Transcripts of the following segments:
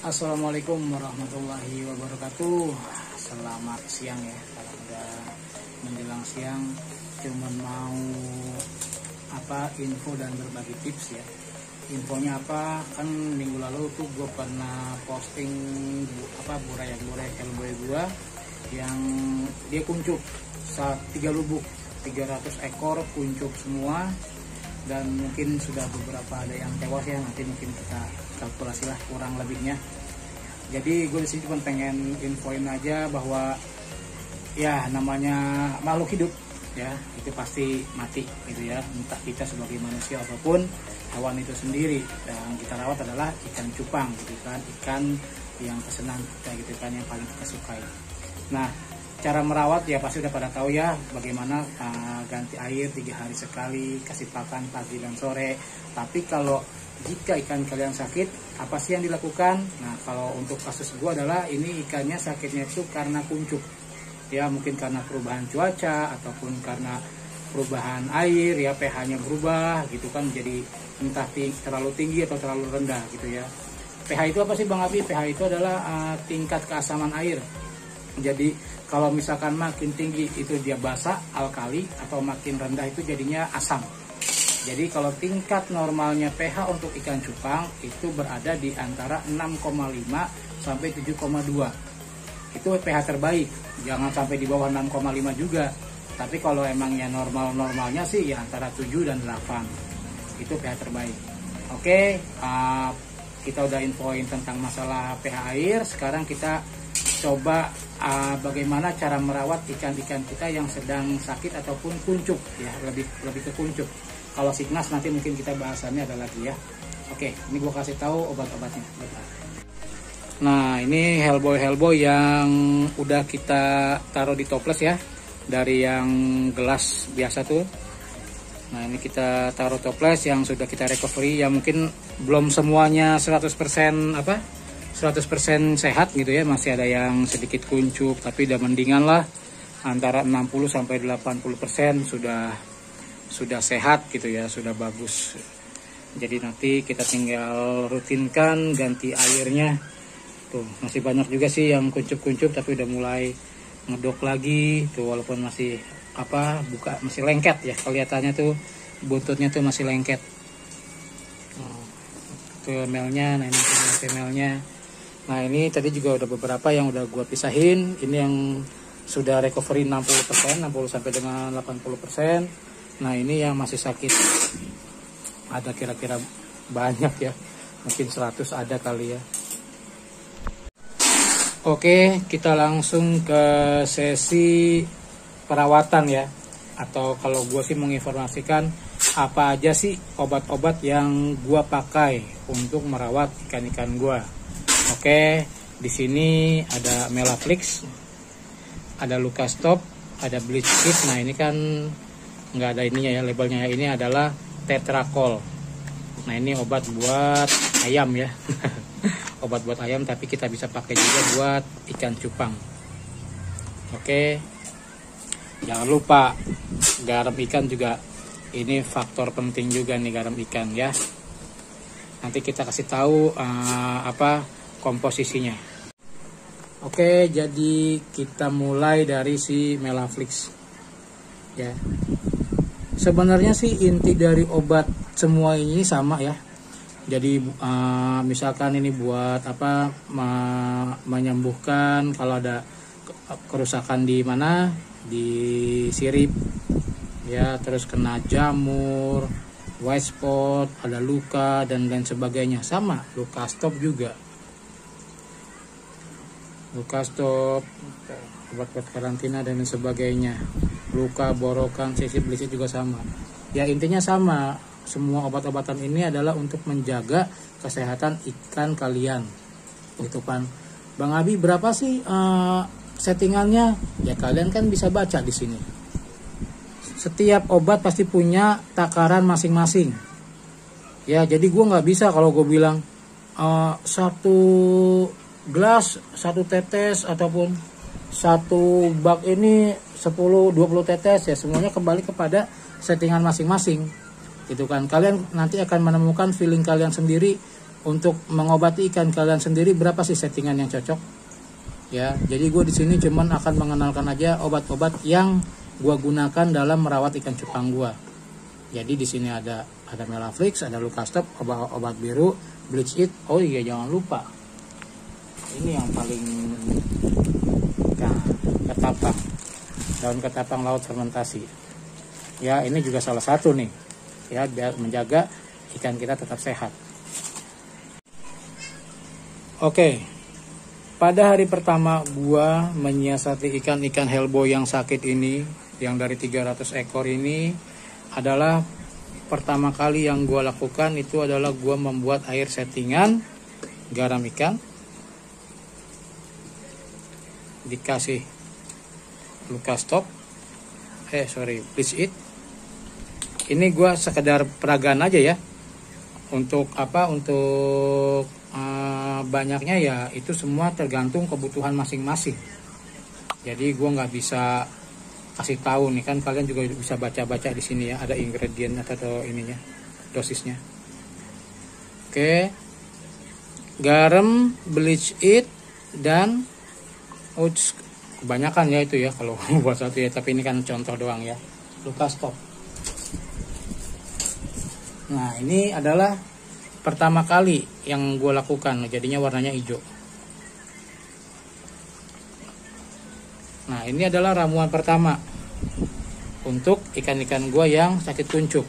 Assalamualaikum warahmatullahi wabarakatuh. Selamat siang ya. Kalau udah menjelang siang, cuman mau info dan berbagi tips ya. Infonya apa? Kan minggu lalu tuh gue pernah posting burayak elbow gue yang dia kuncup 3 lubuk, 300 ekor kuncup semua, dan mungkin sudah beberapa ada yang tewas ya. Nanti mungkin kita kalkulasi lah kurang lebihnya. Jadi gue disini cuma pengen infoin aja bahwa ya namanya makhluk hidup ya, itu pasti mati gitu ya, entah kita sebagai manusia ataupun hewan itu sendiri. Dan kita rawat adalah ikan cupang gitu kan, ikan yang kesenangan kita gitu kan, yang paling kita sukai. Nah, cara merawat ya pasti udah pada tahu ya, bagaimana ganti air 3 hari sekali, kasih pakan pagi dan sore. Tapi kalau jika ikan kalian sakit, apa sih yang dilakukan? Nah, kalau untuk kasus gue adalah ini ikannya sakitnya itu karena kuncup ya, mungkin karena perubahan cuaca ataupun karena perubahan air ya, pH-nya berubah gitu kan, jadi entah terlalu tinggi atau terlalu rendah gitu ya. pH itu apa sih Bang Abi? pH itu adalah tingkat keasaman air. Jadi kalau misalkan makin tinggi itu dia basa, alkali, atau makin rendah itu jadinya asam. Jadi kalau tingkat normalnya pH untuk ikan cupang itu berada di antara 6,5 sampai 7,2. Itu pH terbaik. Jangan sampai di bawah 6,5 juga. Tapi kalau emangnya normalnya sih ya antara 7 dan 8. Itu pH terbaik. Oke, kita udah infoin tentang masalah pH air. Sekarang kita coba bagaimana cara merawat ikan-ikan kita yang sedang sakit ataupun kuncup ya, lebih ke kuncup. Kalau sickness nanti mungkin kita bahasannya ada lagi ya. Oke, ini gue kasih tahu obat-obatnya. Nah, ini Hellboy yang udah kita taruh di toples ya, dari yang gelas biasa tuh. Nah, ini kita taruh toples yang sudah kita recovery, yang mungkin belum semuanya 100% 100% sehat gitu ya, masih ada yang sedikit kuncup, tapi udah mendingan lah, antara 60 sampai 80% sudah sehat gitu ya, sudah bagus. Jadi nanti kita tinggal rutinkan ganti airnya. Tuh, masih banyak juga sih yang kuncup-kuncup tapi udah mulai ngedok lagi tuh, walaupun masih masih lengket ya, kelihatannya tuh buntutnya tuh masih lengket. Tuh male-nya, nah ini female-nya. Nah, ini tadi juga udah beberapa yang udah gua pisahin. Ini yang sudah recovery 60%, 60 sampai dengan 80%. Nah, ini yang masih sakit ada kira-kira banyak ya, mungkin 100 ada kali ya. Oke, kita langsung ke sesi perawatan ya, atau kalau gue sih menginformasikan apa aja sih obat-obat yang gue pakai untuk merawat ikan-ikan gue. Oke, di sini ada Melaflix, ada Lucastop, ada Bleach Kit. Nah, ini kan nggak ada ininya ya, labelnya ya. Ini adalah Tetrakol. Nah, ini obat buat ayam ya. Obat buat ayam, tapi kita bisa pakai juga buat ikan cupang. Oke, jangan lupa garam ikan juga, ini faktor penting juga nih, garam ikan ya. Nanti kita kasih tahu komposisinya. Oke, jadi kita mulai dari si Melaflix ya. Sebenarnya sih inti dari obat semua ini sama ya. Jadi misalkan ini buat menyembuhkan kalau ada kerusakan di mana, di sirip ya, terus kena jamur, white spot, ada luka dan lain sebagainya. Sama Lucastop juga. Lucastop, obat-obat karantina dan lain sebagainya. Luka, borokan, sisip, belisik juga sama. Ya, intinya sama. Semua obat-obatan ini adalah untuk menjaga kesehatan ikan kalian. Gitu kan. Bang Abi, berapa sih settingannya? Ya, kalian kan bisa baca di sini. Setiap obat pasti punya takaran masing-masing. Ya, jadi gue nggak bisa kalau gue bilang 1 gelas 1 tetes ataupun 1 bak ini 10-20 tetes ya, semuanya kembali kepada settingan masing-masing gitu kan. Kalian nanti akan menemukan feeling kalian sendiri untuk mengobati ikan kalian sendiri berapa sih settingan yang cocok ya. Jadi gue di sini cuman akan mengenalkan aja obat-obat yang gue gunakan dalam merawat ikan cupang gue. Jadi di sini ada Melaflix, ada Lucastop, obat biru, Bleach It. Oh iya, jangan lupa ini yang paling ketapang, daun ketapang laut fermentasi ya. Ini juga salah satu nih ya, biar menjaga ikan kita tetap sehat. Oke, pada hari pertama gua menyiasati ikan-ikan hellboy yang sakit ini, yang dari 300 ekor ini, adalah pertama kali yang gua lakukan itu adalah gua membuat air settingan garam ikan, dikasih Lucastop, Bleach It. Ini gua sekedar peragaan aja ya. Untuk apa? Untuk banyaknya ya itu semua tergantung kebutuhan masing-masing. Jadi gua nggak bisa kasih tahu nih, kan kalian juga bisa baca-baca di sini ya, ada ingredient atau ininya, dosisnya. Oke, garam, Bleach It, dan kebanyakan ya itu ya kalau buat satu ya, tapi ini kan contoh doang ya. Lucastop. Nah, ini adalah pertama kali yang gue lakukan, jadinya warnanya hijau. Nah, ini adalah ramuan pertama untuk ikan-ikan gue yang sakit kuncup.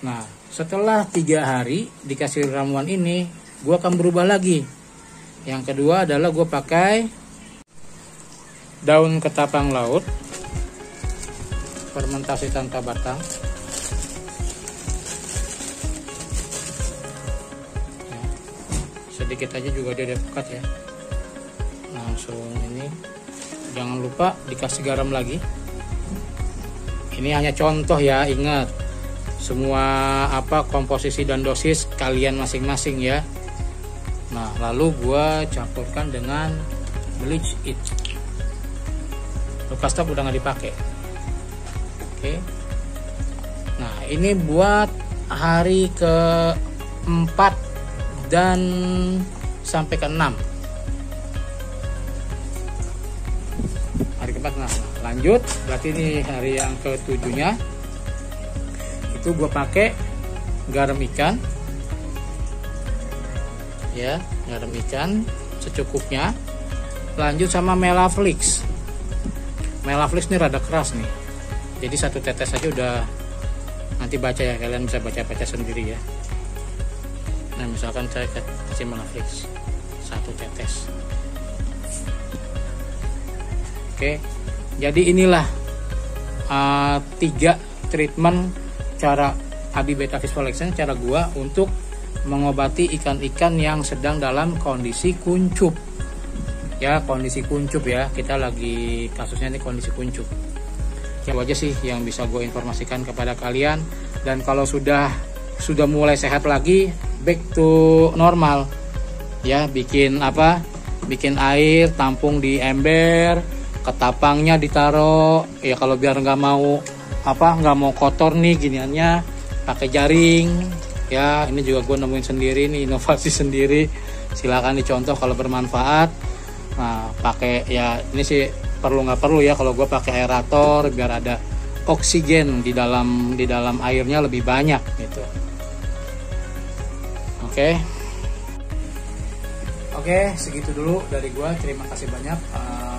Nah, setelah 3 hari dikasih ramuan ini, gue akan berubah lagi. Yang kedua adalah gue pakai daun ketapang laut fermentasi tanpa batang. Sedikit aja juga dia pekat ya. Langsung ini, jangan lupa dikasih garam lagi. Ini hanya contoh ya, ingat semua komposisi dan dosis kalian masing-masing ya. Nah, lalu gua campurkan dengan Bleach It. Lucastop udah nggak dipakai. Oke. Nah, ini buat hari ke-4 dan sampai ke-6. Hari ke-4. Nah, lanjut, berarti ini hari yang ke-7-nya. Itu gue pakai garam ikan. Ya, garam ikan secukupnya. Lanjut sama Melaflix. Melaflix ini rada keras nih. Jadi 1 tetes aja udah, nanti baca ya, kalian bisa baca-baca sendiri ya. Nah, misalkan saya kasih Melaflix 1 tetes. Oke, jadi inilah 3 treatment cara Abi Beta Fish Collection, cara gua untuk mengobati ikan-ikan yang sedang dalam kondisi kuncup. Ya, kondisi kuncup ya, kita lagi kasusnya ini kondisi kuncup. Itu aja sih yang bisa gue informasikan kepada kalian. Dan kalau sudah mulai sehat lagi, back to normal ya, bikin air, tampung di ember, ketapangnya ditaro ya, kalau biar nggak mau kotor nih giniannya, pakai jaring ya. Ini juga gue nemuin sendiri nih, inovasi sendiri, silakan dicontoh kalau bermanfaat. Nah, pakai ya, ini sih perlu nggak perlu ya, kalau gue pakai aerator biar ada oksigen di dalam airnya lebih banyak gitu. Oke, segitu dulu dari gua. Terima kasih banyak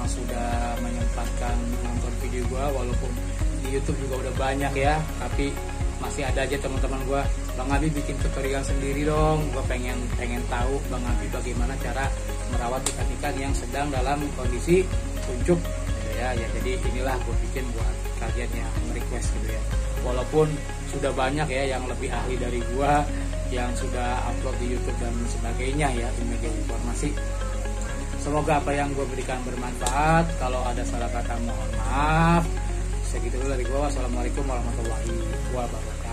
sudah menyempatkan nonton video gua, walaupun di YouTube juga udah banyak ya, tapi masih ada aja teman-teman gua, Bang Abi bikin tutorial sendiri dong. Gua pengen tahu Bang Abi bagaimana cara merawat ikan-ikan yang sedang dalam kondisi kuncup gitu ya. Ya, jadi inilah gua bikin buat kalian yang request gitu ya. Walaupun sudah banyak ya yang lebih ahli dari gua yang sudah upload di YouTube dan sebagainya ya, di media informasi. Semoga apa yang gue berikan bermanfaat. Kalau ada salah kata mohon maaf. Segitu dulu dari gue. Wassalamualaikum warahmatullahi wabarakatuh.